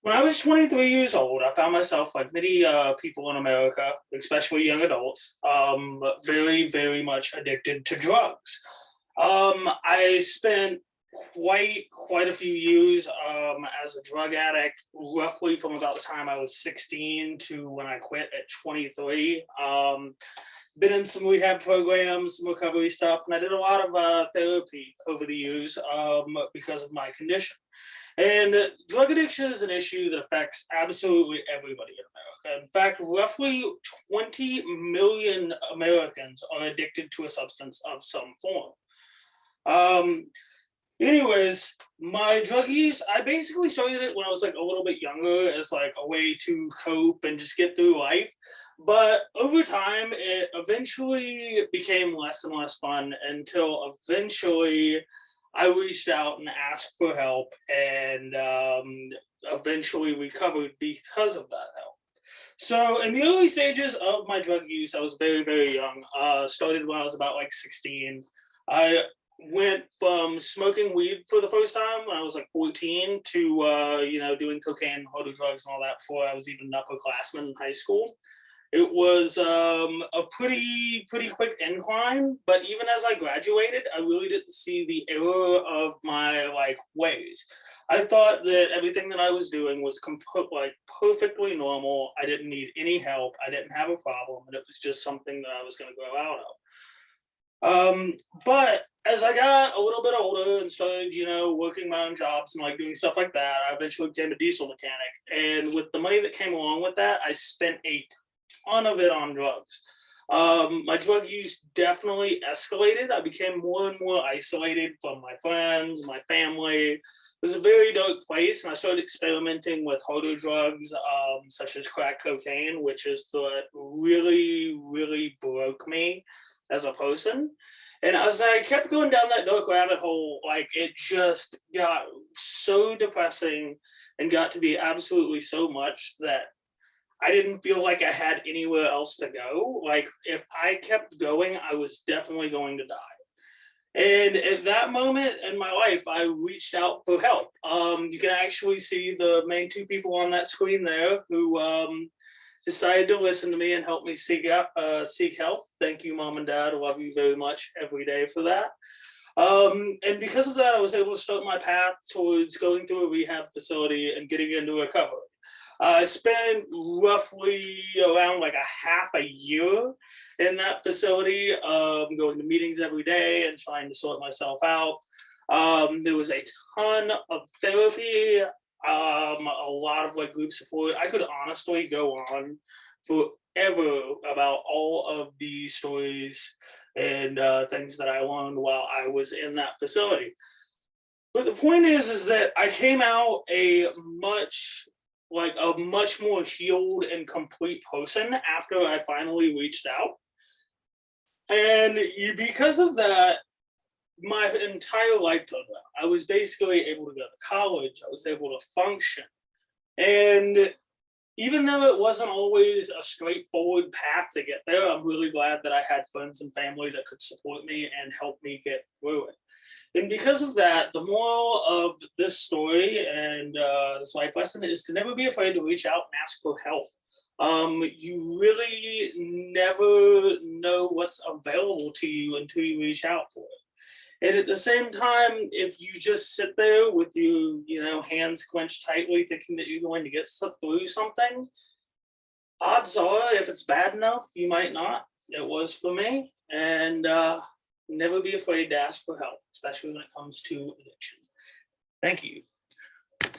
When I was 23 years old, I found myself, like many people in America, especially young adults, very, very much addicted to drugs. I spent quite a few years as a drug addict, roughly from about the time I was 16 to when I quit at 23. Been in some rehab programs, some recovery stuff, and I did a lot of therapy over the years because of my condition. And drug addiction is an issue that affects absolutely everybody in America. In fact, roughly 20 million Americans are addicted to a substance of some form. Um, Anyways, my drug use, I basically started it when I was like a little bit younger as like a way to cope and just get through life. But over time, it eventually became less and less fun until eventually I reached out and asked for help and eventually recovered because of that help. So, in the early stages of my drug use, I was very, very young. Started when I was about like 16. I went from smoking weed for the first time when I was like 14 to doing cocaine, harder drugs, and all that before I was even an upperclassman in high school. It was a pretty quick incline, but even as I graduated, I really didn't see the error of my like ways. I thought that everything that I was doing was like perfectly normal. I didn't need any help. I didn't have a problem, and it was just something that I was going to grow out of. But as I got a little bit older and started, working my own jobs and like doing stuff like that, I eventually became a diesel mechanic. And with the money that came along with that, I spent a ton of it on drugs. My drug use definitely escalated. I became more and more isolated from my friends, my family. It was a very dark place, and I started experimenting with harder drugs, such as crack cocaine, which is what really, really broke me as a person. And as I kept going down that dark rabbit hole, like it just got so depressing and got to be absolutely so much that I didn't feel like I had anywhere else to go. Like if I kept going, I was definitely going to die. And at that moment in my life, I reached out for help. You can actually see the main two people on that screen there who decided to listen to me and help me seek help. Thank you, mom and dad. I love you very much every day for that. And because of that, I was able to start my path towards going through a rehab facility and getting into recovery. I spent roughly around like a half a year in that facility, going to meetings every day and trying to sort myself out. There was a ton of therapy, a lot of like group support. I could honestly go on forever about all of the stories and things that I learned while I was in that facility. But the point is that I came out a much more healed and complete person after I finally reached out. And because of that, my entire life turned around. I was basically able to go to college. I was able to function. And even though it wasn't always a straightforward path to get there, I'm really glad that I had friends and family that could support me and help me get through it. And because of that, the moral of this story and this life lesson is to never be afraid to reach out and ask for help. You really never know what's available to you until you reach out for it. And at the same time, if you just sit there with your, hands clenched tightly, thinking that you're going to get through something, odds are, if it's bad enough, you might not. It was for me, and never be afraid to ask for help, especially when it comes to addiction. Thank you.